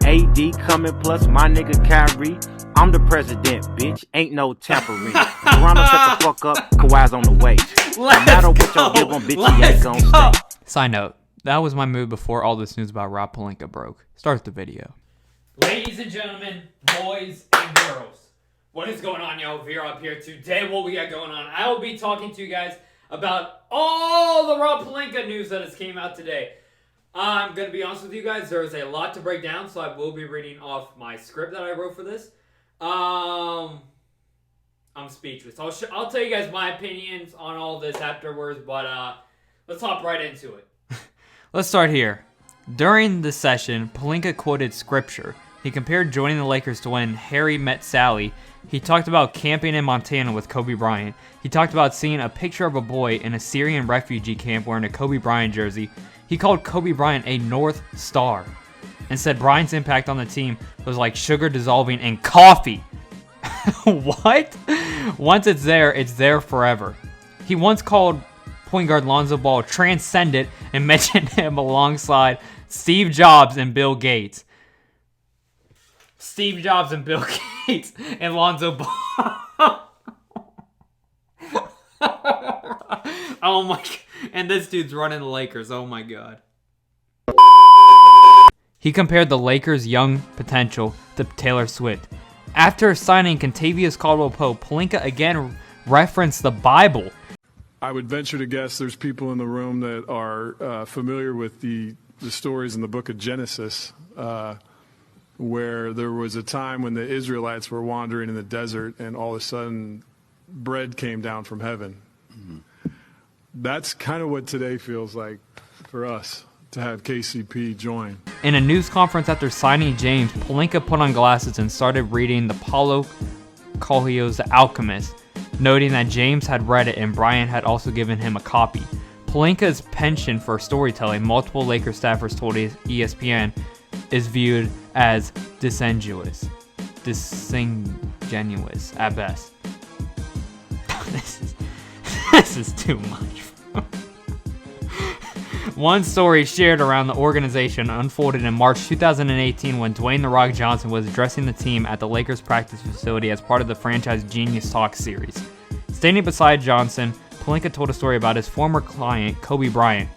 AD coming plus my nigga Kyrie. I'm the president, bitch. Ain't no tampering. Toronto, shut the fuck up. Kawhi's on the way. No matter what y'all give him, bitch, he ain't gon' stay. Side note, that was my mood before all this news about Rob Pelinka broke. Start the video. Ladies and gentlemen, boys and girls, what is going on, y'all? We're up here today. What we got going on? I will be talking to you guys about all the Rob Pelinka news that has came out today. I'm going to be honest with you guys. There is a lot to break down, so I will be reading off my script that I wrote for this. I'm speechless. I'll tell you guys my opinions on all this afterwards, but let's hop right into it. Let's start here. During the session, Pelinka quoted scripture. He compared joining the Lakers to when Harry met Sally. He talked about camping in Montana with Kobe Bryant. He talked about seeing a picture of a boy in a Syrian refugee camp wearing a Kobe Bryant jersey. He called Kobe Bryant a North Star and said Bryant's impact on the team was like sugar dissolving in coffee. What? Once it's there forever. He once called point guard Lonzo Ball transcendent and mentioned him alongside Steve Jobs and Bill Gates. Steve Jobs and Bill Gates and Lonzo Ball. Oh my god. And this dude's running the Lakers. Oh my god. He compared the Lakers' young potential to Taylor Swift. After signing Kentavious Caldwell-Pope, Pelinka again referenced the Bible. I would venture to guess there's people in the room that are familiar with the stories in the book of Genesis, where there was a time when the Israelites were wandering in the desert and all of a sudden bread came down from heaven. Mm-hmm. That's kind of what today feels like for us, to have KCP join. In a news conference after signing James, Pelinka put on glasses and started reading the Paulo Coelho's The Alchemist, noting that James had read it and Bryant had also given him a copy. Pelinka's penchant for storytelling, multiple Lakers staffers told ESPN, is viewed as disingenuous at best. This is too much. One story shared around the organization unfolded in March 2018 when Dwayne "The Rock" Johnson was addressing the team at the Lakers practice facility as part of the franchise Genius Talk series. Standing beside Johnson, Pelinka told a story about his former client, Kobe Bryant.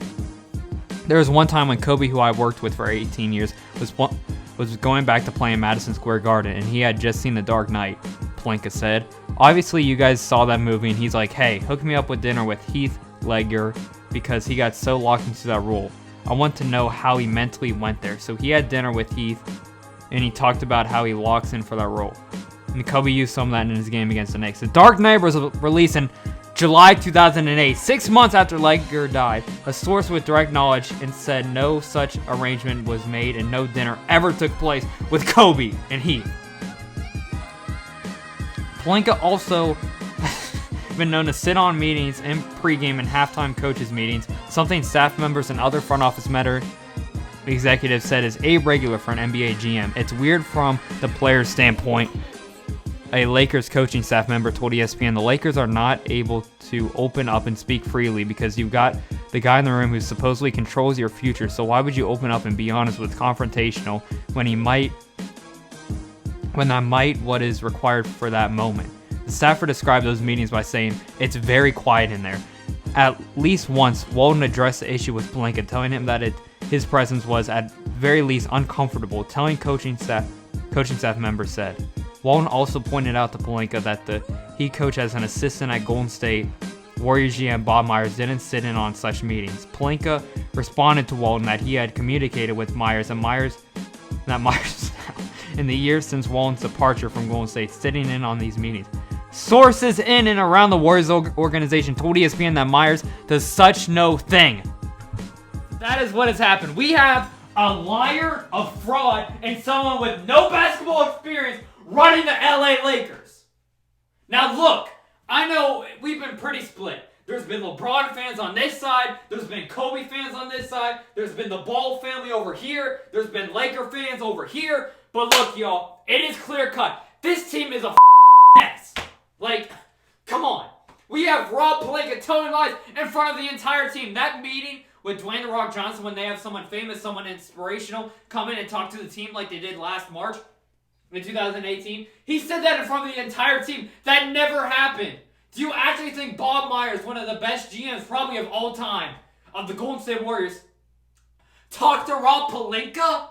There was one time when Kobe, who I worked with for 18 years, was going back to play in Madison Square Garden, and he had just seen The Dark Knight, Pelinka said. Obviously, you guys saw that movie, and he's like, hey, hook me up with dinner with Heath Ledger, because he got so locked into that role. I want to know how he mentally went there. So he had dinner with Heath, and he talked about how he locks in for that role. And Kobe used some of that in his game against the Knicks. The Dark Knight was released in July 2008, 6 months after Ledger died. A source with direct knowledge and said no such arrangement was made and no dinner ever took place with Kobe and Heath. Pelinka also been known to sit on meetings in pregame and halftime coaches meetings, something staff members and other front office executives said is irregular for an NBA GM. It's weird from the player's standpoint. A Lakers coaching staff member told ESPN the Lakers are not able to open up and speak freely because you've got the guy in the room who supposedly controls your future, so why would you open up and be honest with confrontational when that might what is required for that moment? The staffer described those meetings by saying, it's very quiet in there. At least once, Walton addressed the issue with Pelinka, telling him that his presence was at very least uncomfortable, telling coaching staff members said. Walton also pointed out to Pelinka that he coached as an assistant at Golden State Warriors GM Bob Myers didn't sit in on such meetings. Pelinka responded to Walton that he had communicated with Myers and that Myers in the years since Walton's departure from Golden State sitting in on these meetings. Sources in and around the Warriors organization told ESPN that Myers does such no thing. That is what has happened. We have a liar, a fraud, and someone with no basketball experience running the LA Lakers. Now look, I know we've been pretty split. There's been LeBron fans on this side. There's been Kobe fans on this side. There's been the Ball family over here. There's been Laker fans over here. But look, y'all, it is clear cut. This team is a mess. Like, come on. We have Rob Pelinka telling lies in front of the entire team. That meeting with Dwayne The Rock Johnson when they have someone famous, someone inspirational, come in and talk to the team like they did last March in 2018. He said that in front of the entire team. That never happened. Do you actually think Bob Myers, one of the best GMs probably of all time, of the Golden State Warriors, talked to Rob Pelinka?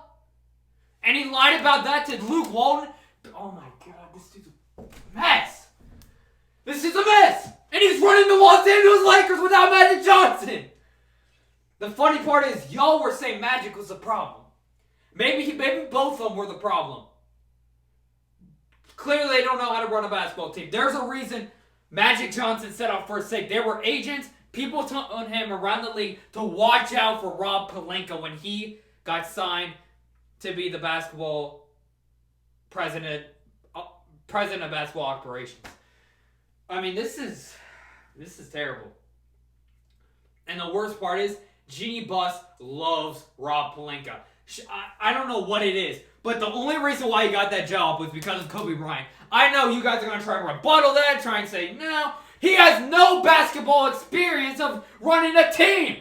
And he lied about that to Luke Walton? Oh my God, this dude's a mess. This is a mess. And he's running the Los Angeles Lakers without Magic Johnson. The funny part is, y'all were saying Magic was the problem. Maybe both of them were the problem. Clearly, they don't know how to run a basketball team. There's a reason Magic Johnson set off first take. There were agents, people telling him around the league to watch out for Rob Pelinka when he got signed to be the basketball president of basketball operations. I mean, this is terrible. And the worst part is, Jeannie Buss loves Rob Pelinka. I don't know what it is, but the only reason why he got that job was because of Kobe Bryant. I know you guys are going to try to rebuttal that, try and say, no, he has no basketball experience of running a team.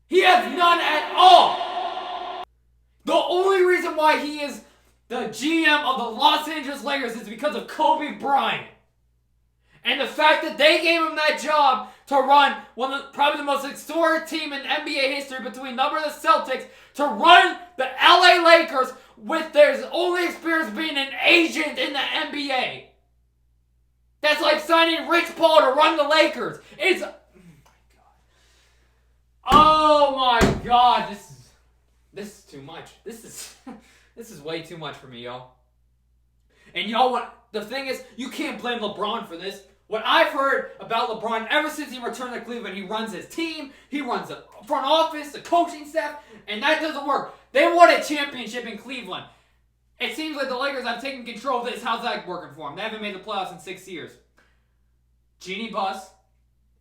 He has none at all. The only reason why he is the GM of the Los Angeles Lakers is because of Kobe Bryant. And the fact that they gave him that job to run probably the most historic team in NBA history between them and the Celtics, to run the LA Lakers with their only experience being an agent in the NBA. That's like signing Rich Paul to run the Lakers. Oh my God, this is too much. This is way too much for me, y'all. And the thing is, you can't blame LeBron for this. What I've heard about LeBron ever since he returned to Cleveland, he runs his team, he runs the front office, the coaching staff, and that doesn't work. They won a championship in Cleveland. It seems like the Lakers have taken control of this. How's that working for them? They haven't made the playoffs in 6 years. Jeannie Buss.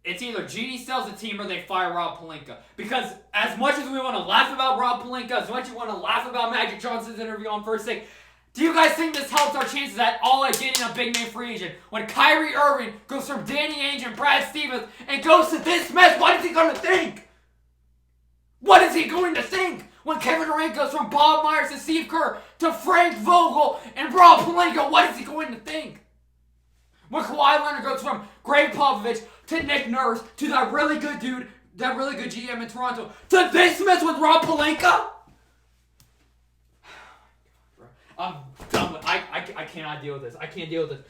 It's either Jeannie sells the team or they fire Rob Pelinka. Because as much as we want to laugh about Rob Pelinka, as much as we want to laugh about Magic Johnson's interview on first take, do you guys think this helps our chances at all at getting a big name free agent? When Kyrie Irving goes from Danny Ainge and Brad Stevens and goes to this mess, what is he going to think? What is he going to think? When Kevin Durant goes from Bob Myers to Steve Kerr to Frank Vogel and Rob Pelinka, what is he going to think? When Kawhi Leonard goes from Greg Popovich to Nick Nurse to that really good dude, that really good GM in Toronto, to this mess with Rob Pelinka? I'm done with I cannot deal with this. I can't deal with this.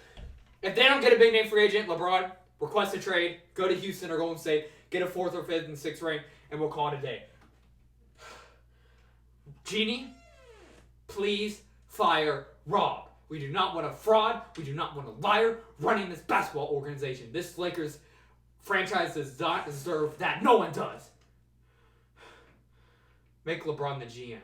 If they don't get a big name free agent, LeBron, request a trade, go to Houston or Golden State, get a 4th or 5th and 6th ring, and we'll call it a day. Jeannie, please fire Rob. We do not want a fraud. We do not want a liar running this basketball organization. This Lakers franchise does not deserve that. No one does. Make LeBron the GM.